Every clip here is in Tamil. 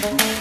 Hey!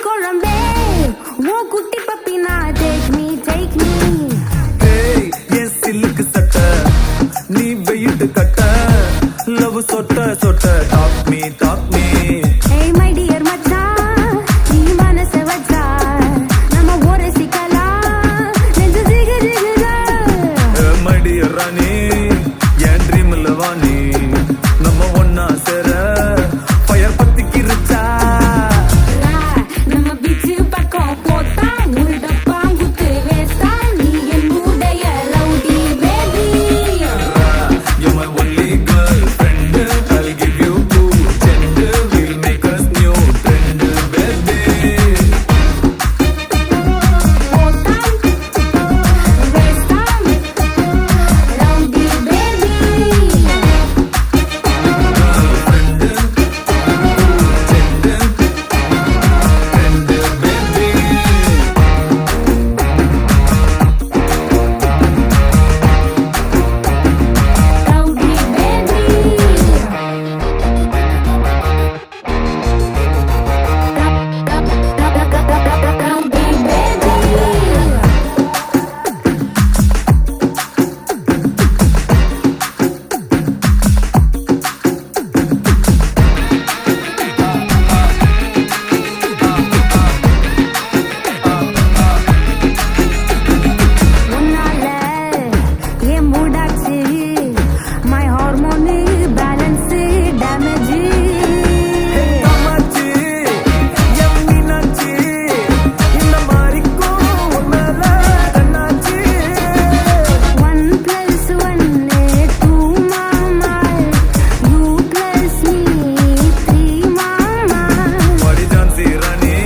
குழம்பே உன் குட்டி பப்பினா take me ஏய் என் சில்லுக்கு சட்ட நீ வெயிட்டு கட்ட லவ் சொட்ட சொட்ட top me hey my dear மச்சான் நீ மனச வச்சா நம்ம ஒரு சிக்கலாம் நெஞ்சு ஜிகு ஜிகுதா மடி ராணி என் ட்ரீம்ல வாணி நம்ம ஒன்னா சேர ஃபயர் பத்திக்கிருச்சா நம்ம பீச்சு பக்கம் போட்டா முருட பாங்குத்து வேஸ்டா நீ என்னுடைய rowdy baby You're my only girlfriend I'll give you 2 gender we'll make us new trend baby போட்டா வேஸ்டா ரவுடி பேபி rowdy baby உன்னால ஏன் மூடாச்சு my hormone balance damage Kamakshi என் மீனாட்சி இந்த மாதிரிக்கும் உன் மேல கண்ணாச்சி 1 + 1 2 mama you plus me 3 mama படி ஜான்சி ராணி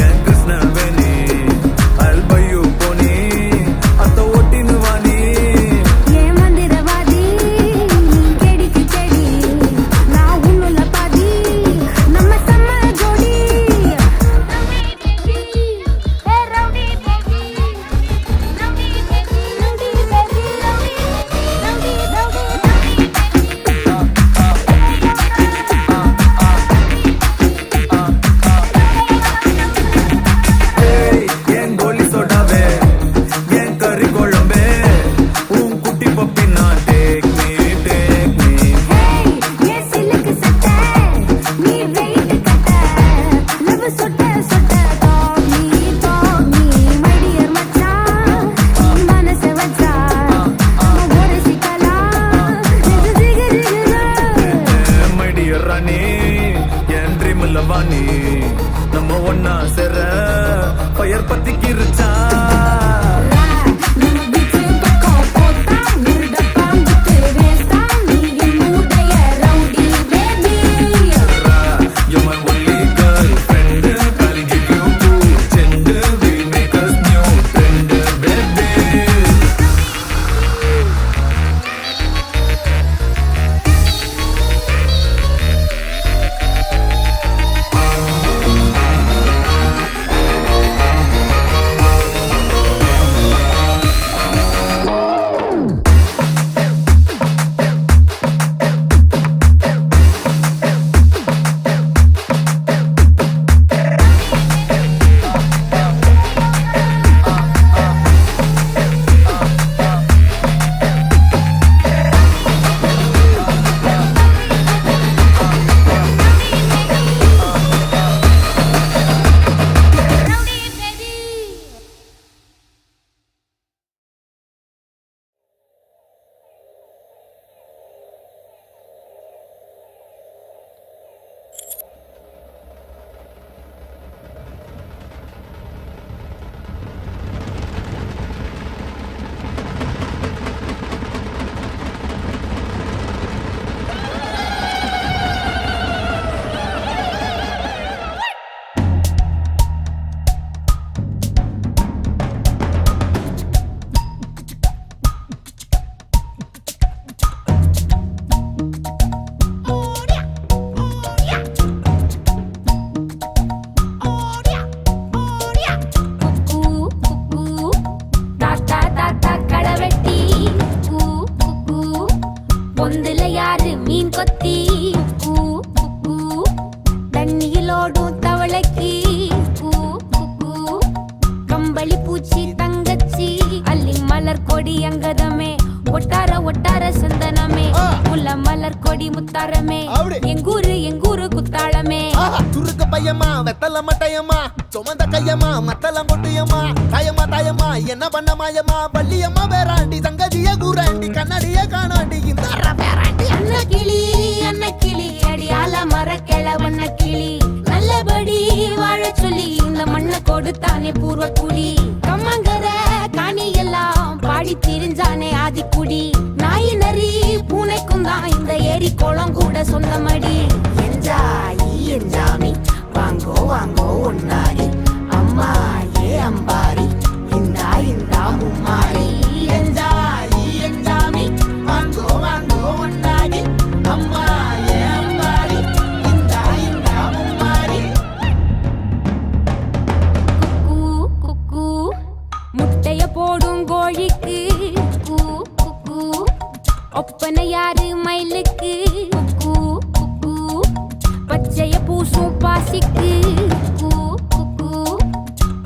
என் Krishnaveni I'll buy you pony அத்த ஓட்டின்னு வாணி ஏ மந்திரவாதி கெடிக்கு செடி நான் உன்னுள்ள பாதி நம்ம செம்ம ஜோடி ரவுடி பேபி ரவுடி பேபி ஏய் என் கோலி சோடாவே என் கறி குழம்பே உன் குட்டி பப்பி நான் டேக் மீ ஹேய் ஏ சிலுக்கு சட்டை நீ வெயிட் கட்ட லவ் சொட்ட சொட்ட டாக் மீ மை டியர் மச்சான் நீ மனச வச்சா நம்ம ஒரு சிக்கலாம் நெஞ்சு ஜிகு ஜிகுதா மை டியர் ராணி என் ட்ரீம்ல வாணி நம்ம ஒன்னா சேர ஃபயர் பத்திக்கிருச்சா நம்ம பீச்சு பக்கம் போட்டா முருட பாங்குத்து வேஸ்டா நீ என்னுடைய rowdy baby You're my only girlfriend I'll give you 2 gender we'll make us new trend baby தண்ணியிலோடும் தவளைக்கு செவ்வழி பூச்சி தங்கச்சி அள்ளி மலர் கொடி அங்கதமே ஒட்டார ஒட்டார சந்தனமே முல்ல மலர் கொடி முத்தாரமே எங்கூரு குத்தாளமே சுருக்க பையமா வெத்தல மட்டையம்மா சுமந்த கையம்மா மத்தலம் கொட்டியம்மா தாயம்மா என்ன பண்ண மாயம்மா பள்ளியம்மா வேறாண்டி சங்கதிய கூறாண்டி கண்ணாடிய காணாண்டி இந்த அன்ன கிளி அடியால மர கிழவண்ண கிளி நல்லபடி வாழ சொல்லி இந்த மண்ணை கொடுத்தானே பூர்வ குடி கம்மங்கர காணி எல்லாம் பாடி திரிஞ்சானே ஆதிக்குடி நாய் நரி பூனைக்கும் தான் இந்த ஏரி குளம் கூட சொந்தமடி என்ஜாமி வாங்கோ வாங்கோ ஒன்னாரி அம்மா ஏ அம்பாரி இந்தா மும்மாரி என்ஜாமி வாங்கோ வாங்கோ ஒன்னாரி அம்மா ஏ அம்பாரி இந்தா மும்மாரி குக்கு முட்டைய போடும் கோழிக்கு குக்கு ஒப்பனை யாரு மயிலுக்கு குக்கு பச்சைய பூசும் பாசிக்கு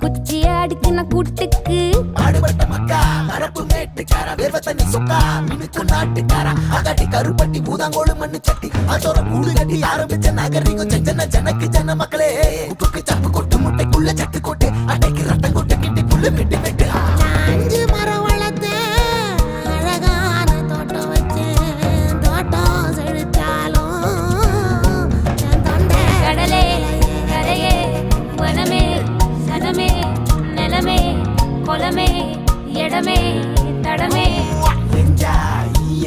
குச்சிய அடுக்குன கூட்டுக்கு ஆடுபட்ட மக்கா அரப்பு மேட்டுக்கார வேர்வ தண்ணி சொக்கா மினுக்கு நாட்டுக்கார அகட்டி கருப்பட்டி பூதாங்கோடு மண்ணு சட்டி அதோட கூடு கட்டி ஆரம்பிச்ச நாகரிகம் செஞ்சன ஜனக்கு ஜன மக்களே உப்புக்கு சப்பு கொட்டு முட்டைக்குள்ள சட்டு கொட்டு அட்டைக்கு ரத்தம் கொட்டு கிட்டி புல்லு வெட்டி வெட்டு 5 மரம் வளர்த்தேன் அழகான தோட்டம் வச்சேன் தோட்டம் செழித்தாலும் கடலே கரையே வனமே சனமே நிலமே கொலமே இடமே தடமே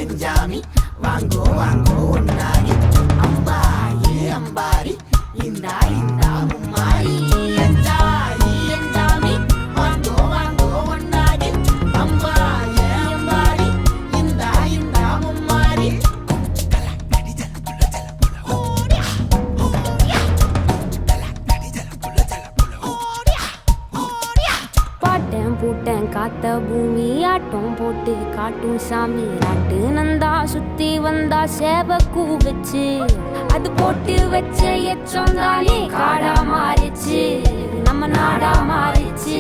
என்ஜாமி வாங்கோ வாங்கோ ஒன்னாரி அம்பா ஏ அம்பாரி இந்தா மும்மாரி என்ஜாமி வாங்கோ வாங்கோ ஒன்னாரி அம்பா ஏ அம்பாரி இந்தா மும்மாரி பாட்டன் பூட்டன் காத்த பூமி ஆட்டம் போட்டு காட்டும் சாமி நாட்டு நந்தா சுத்தி வந்தா சேவ கூவச்சு அது போட்டு வச்ச எச்சம் தானே காடா மாறிச்சு நம்ம நாடா மாறிச்சு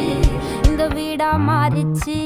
இந்த வீடா மாறிச்சு